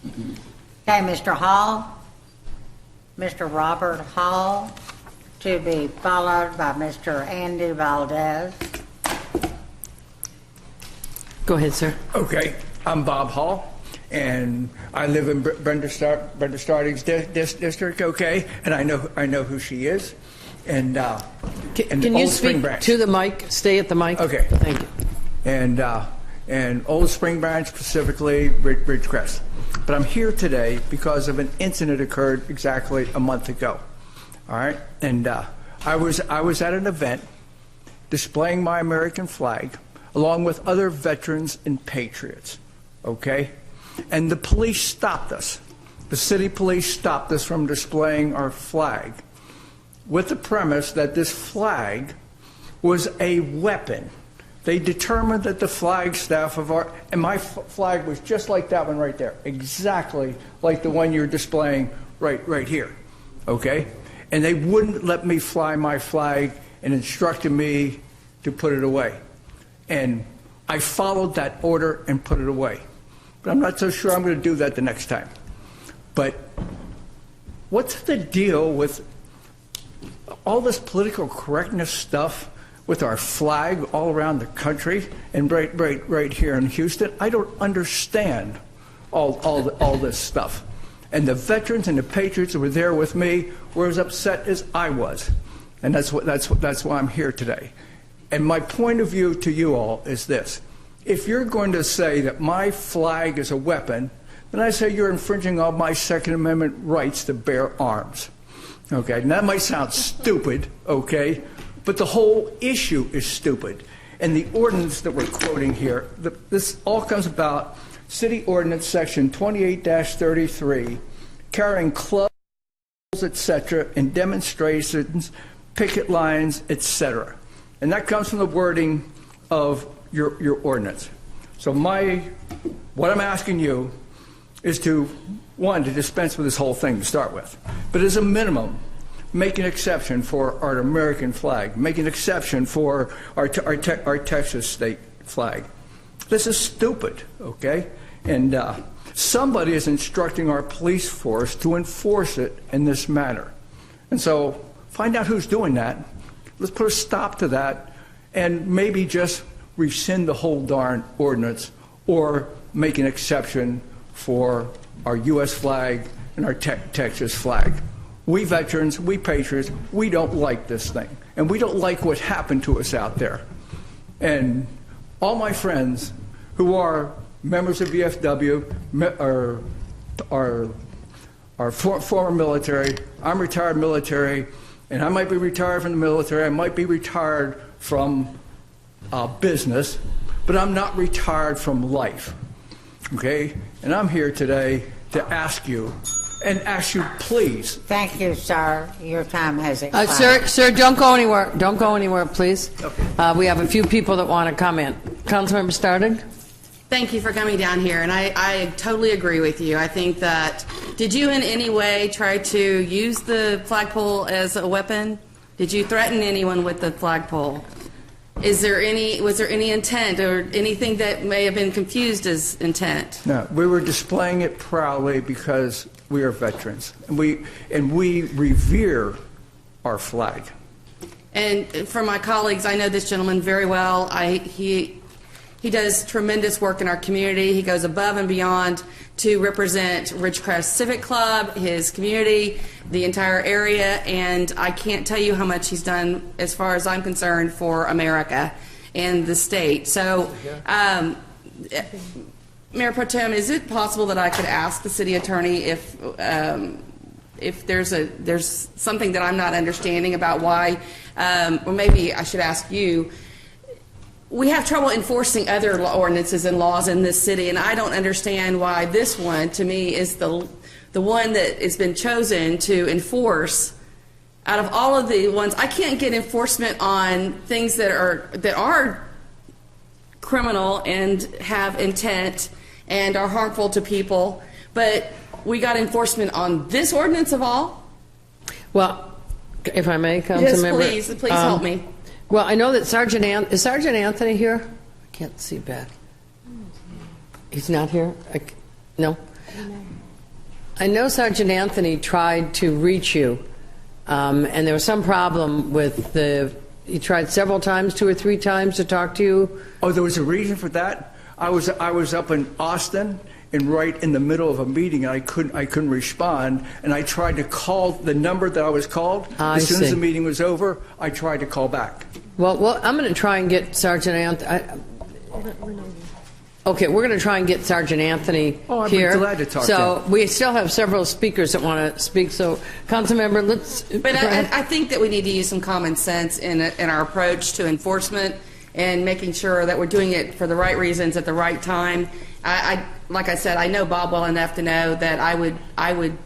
Okay, Mr. Hall, Mr. Robert Hall, to be followed by Mr. Andy Valdez. Go ahead, sir. Okay, I'm Bob Hall, and I live in Brenda Starding's district. Okay, and I know who she is, and Can you speak to the mic? Stay at the mic. Okay, thank you. And Old Spring Branch, specifically Ridgecrest. But I'm here today because of an incident occurred exactly a month ago. All right, and I was at an event displaying my American flag along with other veterans and patriots. Okay, and the police stopped us. The city police stopped us from displaying our flag with the premise that this flag was a weapon. They determined that the flag staff of our, and my flag was just like that one right there, exactly like the one you're displaying right here, okay? And they wouldn't let me fly my flag and instructed me to put it away. And I followed that order and put it away. But I'm not so sure I'm going to do that the next time. But what's the deal with all this political correctness stuff with our flag all around the country and right here in Houston? I don't understand all this stuff. And the veterans and the patriots who were there with me were as upset as I was, and that's why I'm here today. And my point of view to you all is this: if you're going to say that my flag is a weapon, then I say you're infringing on my Second Amendment rights to bear arms. Okay, and that might sound stupid, okay, but the whole issue is stupid. And the ordinance that we're quoting here, this all comes about City Ordinance Section 28-33, carrying clubs, etc., in demonstrations, picket lines, etc. And that comes from the wording of your ordinance. So what I'm asking you is to, one, to dispense with this whole thing to start with. But as a minimum, make an exception for our American flag. Make an exception for our Texas state flag. This is stupid, okay? And somebody is instructing our police force to enforce it in this manner. And so find out who's doing that. Let's put a stop to that and maybe just rescind the whole darn ordinance or make an exception for our U.S. flag and our Texas flag. We veterans, we patriots, we don't like this thing. And we don't like what happened to us out there. And all my friends who are members of VFW are former military. I'm retired military, and I might be retired from the military. I might be retired from business, but I'm not retired from life. Okay? And I'm here today to ask you, please. Thank you, sir. Your time has expired. Sir, don't go anywhere. Don't go anywhere, please. Okay. We have a few people that want to comment. Councilmember Starding? Thank you for coming down here, and I totally agree with you. I think that, did you in any way try to use the flagpole as a weapon? Did you threaten anyone with the flagpole? Was there any intent or anything that may have been confused as intent? No, we were displaying it proudly because we are veterans, and we revere our flag. And for my colleagues, I know this gentleman very well. He does tremendous work in our community. He goes above and beyond to represent Ridgecrest Civic Club, his community, the entire area, and I can't tell you how much he's done, as far as I'm concerned, for America and the state. So, Mayor Pro Tem, is it possible that I could ask the city attorney if there's something that I'm not understanding about why, or maybe I should ask you. We have trouble enforcing other ordinances and laws in this city, and I don't understand why this one, to me, is the one that has been chosen to enforce. Out of all of the ones, I can't get enforcement on things that are criminal and have intent and are harmful to people, but we got enforcement on this ordinance of all. Well, if I may, Councilmember. Yes, please help me. Well, I know that is Sergeant Anthony here? I can't see back. He's not here? No? I know Sergeant Anthony tried to reach you, and there was some problem with he tried several times, 2 or 3 times to talk to you. Oh, there was a reason for that? I was up in Austin, and right in the middle of a meeting, I couldn't respond, and I tried to call the number that I was called. As soon as the meeting was over, I tried to call back. Well, I'm going to try and get Sergeant Anthony. Okay, we're going to try and get Sergeant Anthony here. I'd be glad to talk to him. We still have several speakers that want to speak. So, Councilmember, let's. But I think that we need to use some common sense in our approach to enforcement and making sure that we're doing it for the right reasons at the right time. Like I said, I know Bob well enough to know that I would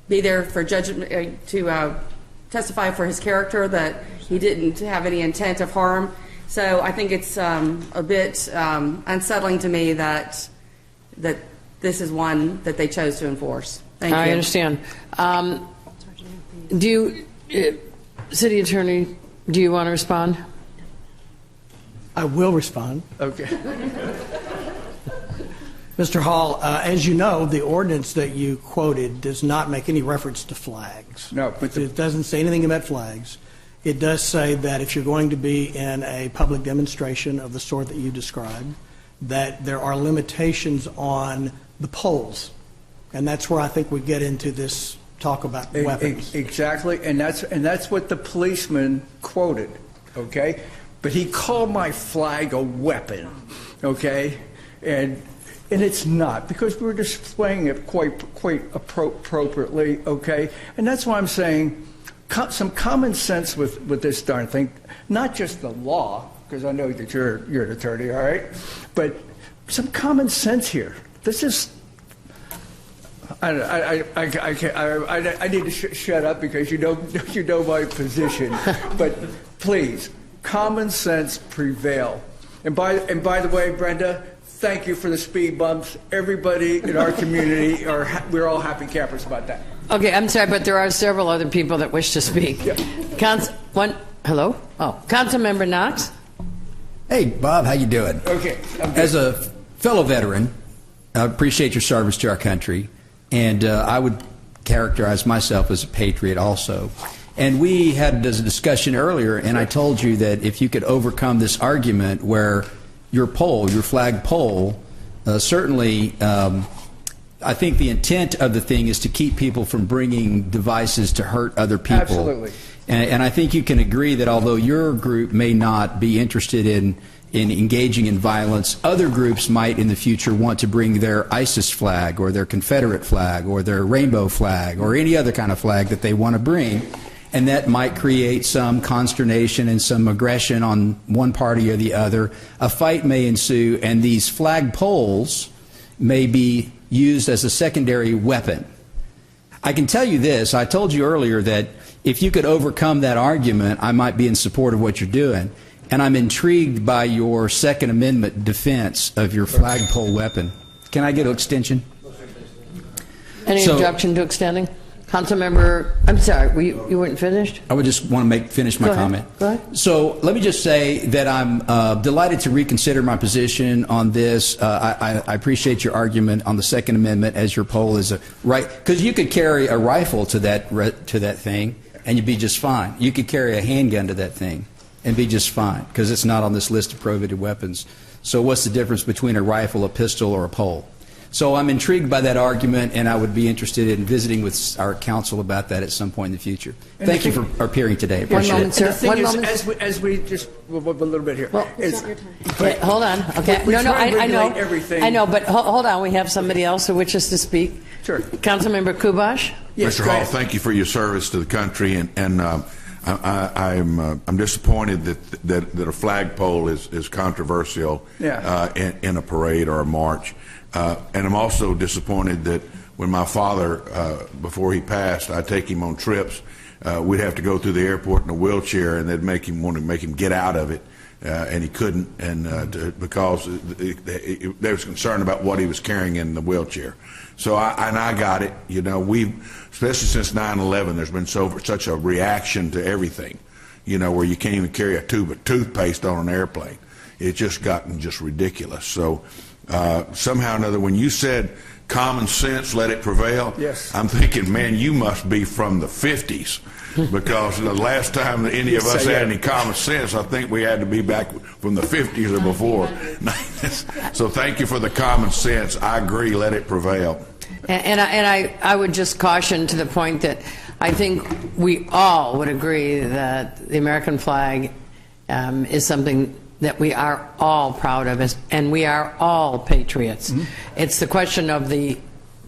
be there for judgment to testify for his character, that he didn't have any intent of harm. So I think it's a bit unsettling to me that this is one that they chose to enforce. Thank you. I understand. City Attorney, do you want to respond? I will respond. Okay. Mr. Hall, as you know, the ordinance that you quoted does not make any reference to flags. No, but it doesn't say anything about flags. It does say that if you're going to be in a public demonstration of the sort that you described, that there are limitations on the poles. And that's where I think we get into this talk about weapons. Exactly, and that's what the policeman quoted, okay? But he called my flag a weapon, okay? And it's not, because we're displaying it quite appropriately, okay? And that's why I'm saying some common sense with this darn thing, not just the law, because I know that you're an attorney, all right? But some common sense here. This is, I need to shut up because you know my position. But please, common sense prevail. And by the way, Brenda, thank you for the speed bumps. Everybody in our community we're all happy campers about that. Okay, I'm sorry, but there are several other people that wish to speak. Yeah. Hello? Oh, Councilmember Knox? Hey, Bob, how you doing? Okay. As a fellow veteran, I appreciate your service to our country, and I would characterize myself as a patriot also. And we had a discussion earlier, and I told you that if you could overcome this argument where your flag pole, certainly I think the intent of the thing is to keep people from bringing devices to hurt other people. Absolutely. And I think you can agree that although your group may not be interested in engaging in violence, other groups might in the future want to bring their ISIS flag or their Confederate flag or their rainbow flag or any other kind of flag that they want to bring. And that might create some consternation and some aggression on one party or the other. A fight may ensue, and these flag poles may be used as a secondary weapon. I can tell you this, I told you earlier that if you could overcome that argument, I might be in support of what you're doing. And I'm intrigued by your Second Amendment defense of your flagpole weapon. Can I get an extension? Any objection to extending? Councilmember, I'm sorry, you weren't finished? I would just want to finish my comment. Go ahead. So let me just say that I'm delighted to reconsider my position on this. I appreciate your argument on the Second Amendment as your pole is a right, because you could carry a rifle to that thing and you'd be just fine. You could carry a handgun to that thing and be just fine because it's not on this list of prohibited weapons. So what's the difference between a rifle, a pistol, or a pole? So I'm intrigued by that argument, and I would be interested in visiting with our council about that at some point in the future. Thank you for appearing today. Appreciate One moment, sir. The thing One is, moment. as we just a little bit here. Well, it's not your time. Wait, hold on. Okay. We I regulate know. everything. I know, but hold on. We have somebody else who wishes to speak. Sure. Councilmember Kubash. Yes, Mr. Hall, thank you for your service to the country, and I'm disappointed that a flagpole is controversial in a parade or a march, and I'm also disappointed that when my father, before he passed, I'd take him on trips. We'd have to go through the airport in a wheelchair, and they'd want to make him get out of it, and he couldn't, and because they was concerned about what he was carrying in the wheelchair. So I got it. You know, especially since 9/11, there's been such a reaction to everything. You know, where you can't even carry a tube of toothpaste on an airplane. It's just gotten ridiculous. So somehow or another, when you said common sense, let it prevail. Yes. I'm thinking, man, you must be from the 50s. Because the last time that any of us had any common sense, I think we had to be back from the 50s or before. So thank you for the common sense. I agree, let it prevail. And I would just caution to the point that I think we all would agree that the American flag is something that we are all proud of, and we are all patriots. Mm-hmm. It's the question of the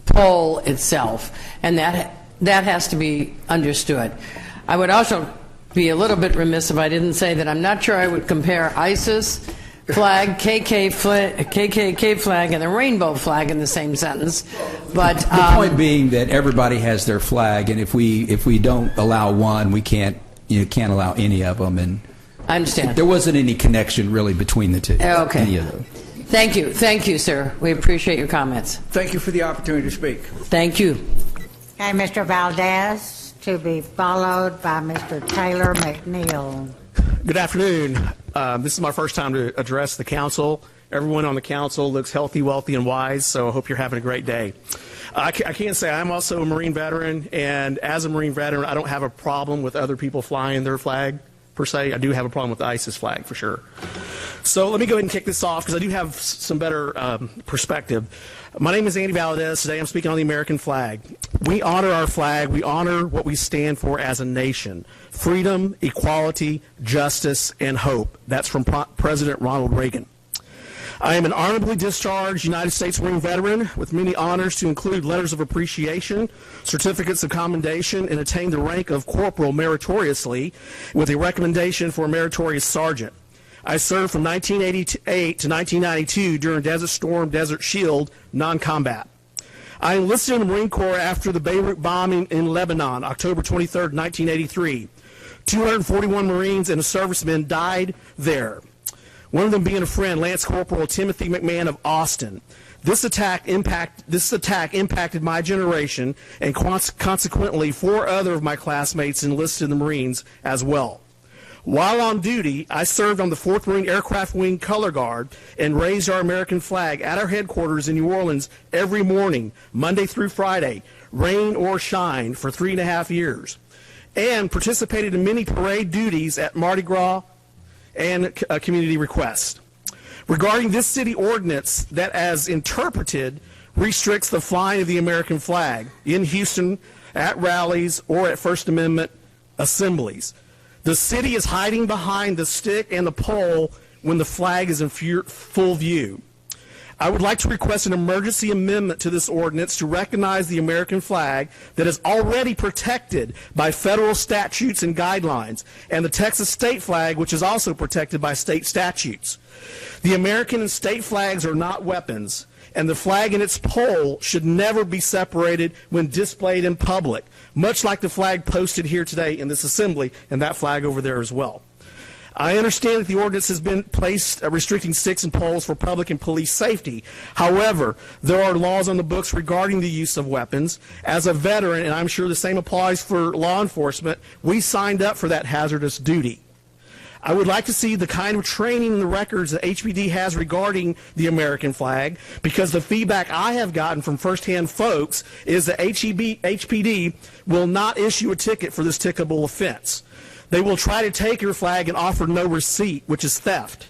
pole itself, and that has to be understood. I would also be a little bit remiss if I didn't say that I'm not sure I would compare ISIS flag, KKK flag, and the rainbow flag in the same sentence. But the point being that everybody has their flag, and if we don't allow one, we can't allow any of them. And I understand. There wasn't any connection really between the two. Okay. Any of them. Thank you, sir. We appreciate your comments. Thank you for the opportunity to speak. Thank you. Okay, Mr. Valdez, to be followed by Mr. Taylor McNeil. Good afternoon. This is my first time to address the council. Everyone on the council looks healthy, wealthy, and wise, so I hope you're having a great day. I can't say I'm also a Marine veteran, and as a Marine veteran, I don't have a problem with other people flying their flag, per se. I do have a problem with the ISIS flag, for sure. So let me go ahead and kick this off, because I do have some better perspective. My name is Andy Valdez. Today I'm speaking on the American flag. We honor our flag. We honor what we stand for as a nation. Freedom, equality, justice, and hope. That's from President Ronald Reagan. I am an honorably discharged United States Marine veteran with many honors to include letters of appreciation, certificates of commendation, and attained the rank of corporal meritoriously with a recommendation for a meritorious sergeant. I served from 1988 to 1992 during Desert Storm, Desert Shield, non-combat. I enlisted in the Marine Corps after the Beirut bombing in Lebanon, October 23, 1983. 241 Marines and a serviceman died there. One of them being a friend, Lance Corporal Timothy McMahon of Austin. This attack impacted my generation, and consequently 4 other of my classmates enlisted in the Marines as well. While on duty, I served on the 4th Marine Aircraft Wing Color Guard and raised our American flag at our headquarters in New Orleans every morning, Monday through Friday, rain or shine, for 3.5 years, and participated in many parade duties at Mardi Gras and community requests. Regarding this city ordinance that, as interpreted, restricts the flying of the American flag in Houston, at rallies, or at First Amendment assemblies, the city is hiding behind the stick and the pole when the flag is in full view. I would like to request an emergency amendment to this ordinance to recognize the American flag that is already protected by federal statutes and guidelines, and the Texas state flag, which is also protected by state statutes. The American and state flags are not weapons, and the flag and its pole should never be separated when displayed in public, much like the flag posted here today in this assembly and that flag over there as well. I understand that the ordinance has been placed restricting sticks and poles for public and police safety. However, there are laws on the books regarding the use of weapons. As a veteran, and I'm sure the same applies for law enforcement, we signed up for that hazardous duty. I would like to see the kind of training and the records that HPD has regarding the American flag, because the feedback I have gotten from firsthand folks is that HPD will not issue a ticket for this ticketable offense. They will try to take your flag and offer no receipt, which is theft.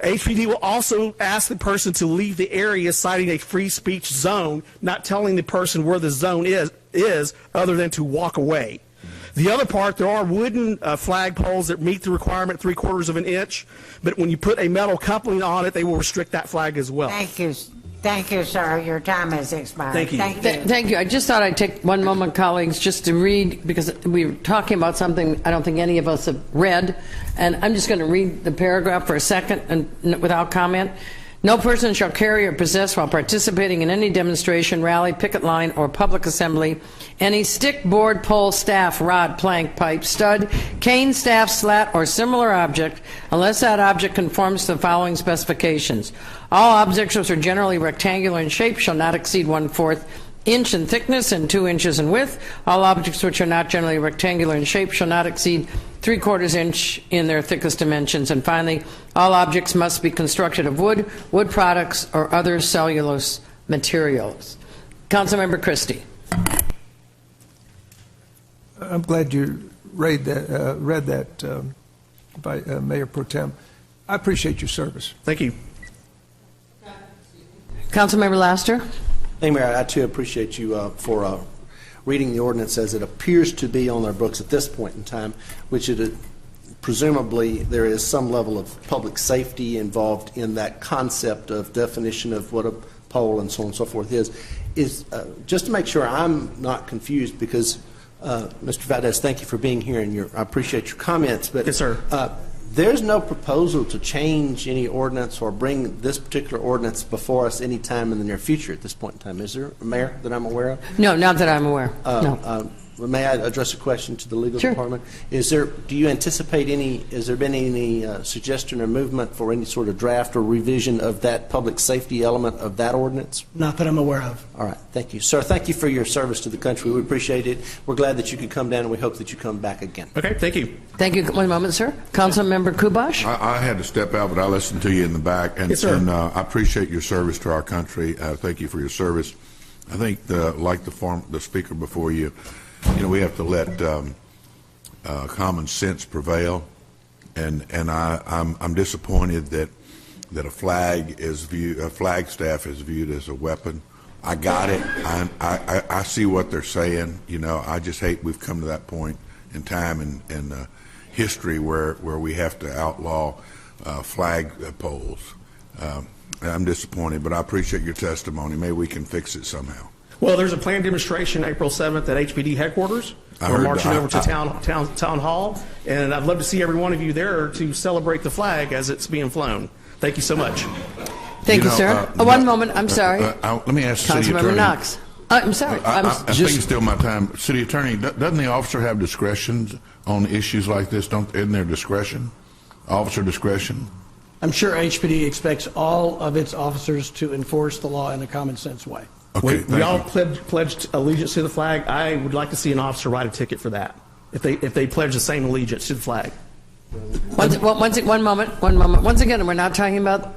HPD will also ask the person to leave the area, citing a free speech zone, not telling the person where the zone is other than to walk away. The other part, there are wooden flag poles that meet the requirement 3/4 of an inch, but when you put a metal coupling on it, they will restrict that flag as well. Thank you, sir. Your time has expired. Thank you. Thank you. I just thought I'd take one moment, colleagues, just to read, because we were talking about something I don't think any of us have read, and I'm just going to read the paragraph for a second and without comment. No person shall carry or possess, while participating in any demonstration, rally, picket line, or public assembly, any stick, board, pole, staff, rod, plank, pipe, stud, cane, staff, slat, or similar object, unless that object conforms to the following specifications. All objects which are generally rectangular in shape shall not exceed 1/4 inch in thickness and 2 inches in width. All objects which are not generally rectangular in shape shall not exceed 3/4 inch in their thickest dimensions. And finally, all objects must be constructed of wood, wood products, or other cellulose materials. Councilmember Christie. I'm glad you read that by Mayor Pro Tem. I appreciate your service. Thank you. Councilmember Laster. Thank you, Mayor. I too appreciate you for reading the ordinance as it appears to be on our books at this point in time, which presumably there is some level of public safety involved in that concept of definition of what a pole and so on and so forth is just to make sure I'm not confused, because Mr. Valdez, thank you for being here, and I appreciate your comments. But yes, sir. There's no proposal to change any ordinance or bring this particular ordinance before us any time in the near future at this point in time, is there, Mayor, that I'm aware of? No, not that I'm aware. No. May I address a question to the legal Sure. department? Do you anticipate has there been any suggestion or movement for any sort of draft or revision of that public safety element of that ordinance? Not that I'm aware of. All right, thank you. Sir, thank you for your service to the country. We appreciate it. We're glad that you could come down, and we hope that you come back again. Okay, thank you. Thank you. One moment, sir. Councilmember Kubash. I had to step out, but I listened to you in the back, and, yes, sir. and I appreciate your service to our country. Thank you for your service. I think, like the speaker before you, we have to let common sense prevail, and I'm disappointed that a flag staff is viewed as a weapon. I got it. I see what they're saying. I just hate we've come to that point in time in history where we have to outlaw flag poles. I'm disappointed, but I appreciate your testimony. Maybe we can fix it somehow. Well, there's a planned demonstration April 7th at HPD Headquarters. We're marching over to town hall, and I'd love to see every one of you there to celebrate the flag as it's being flown. Thank you so much. Thank you, sir. One moment. I'm sorry. Let me ask the city Councilmember attorney. Knox. I'm sorry. I think it's still my time. City attorney, doesn't the officer have discretion on issues like this? Isn't there discretion? Officer discretion? I'm sure HPD expects all of its officers to enforce the law in a common sense way. Okay, we all pledged allegiance to the flag. I would like to see an officer write a ticket for that if they pledge the same allegiance to the flag. One moment. Once again, we're not talking about.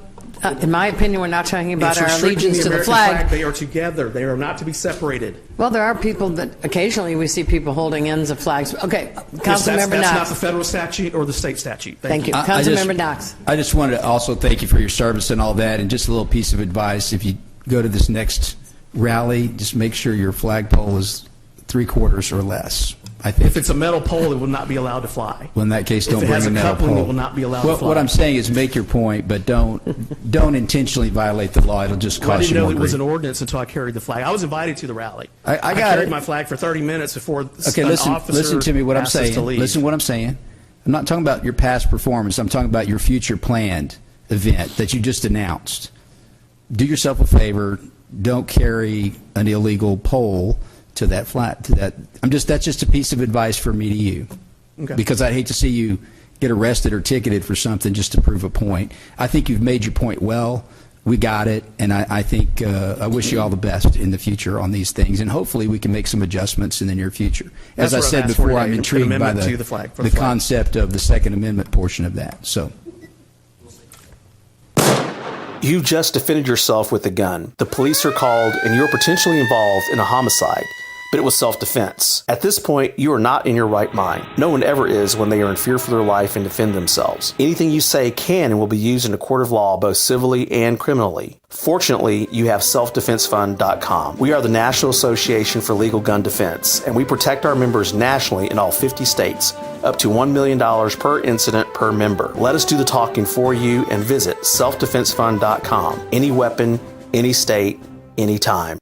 In my opinion, we're not talking about our allegiance to the flag. They are together. They are not to be separated. Well, there are people that occasionally we see people holding ends of flags. Okay, Councilmember Knox. That's not the federal statute or the state statute. Thank you. Councilmember Knox. I just wanted to also thank you for your service and all that, and just a little piece of advice. If you go to this next rally, just make sure your flagpole is 3/4 or less. I think if it's a metal pole, it will not be allowed to fly. Well, in that case, don't bring a metal coupling, pole. It will not be allowed to fly. What I'm saying is make your point, but don't intentionally violate the law. It'll just cost you more. I didn't know it was grief. an ordinance until I carried the flag. I was invited to the rally. I carried my flag for 30 minutes before an officer listen to me. What I'm asked us saying. to leave. Listen to what I'm saying. I'm not talking about your past performance. I'm talking about your future planned event that you just announced. Do yourself a favor. Don't carry an illegal pole to that flat. That's just a piece of advice from me to you, okay. Because I'd hate to see you get arrested or ticketed for something just to prove a point. I think you've made your point well. We got it, and I think I wish you all the best in the future on these things, and hopefully we can make some adjustments in the near future. As I said before, I'm intrigued by the concept of the Second Amendment portion of that. So. You just defended yourself with a gun. The police are called and you're potentially involved in a homicide, but it was self-defense. At this point, you are not in your right mind. No one ever is when they are in fear for their life and defend themselves. Anything you say can and will be used in a court of law, both civilly and criminally. Fortunately, you have selfdefensefund.com. We are the National Association for Legal Gun Defense, and we protect our members nationally in all 50 states, up to $1 million per incident per member. Let us do the talking for you and visit selfdefensefund.com. Any weapon, any state, anytime.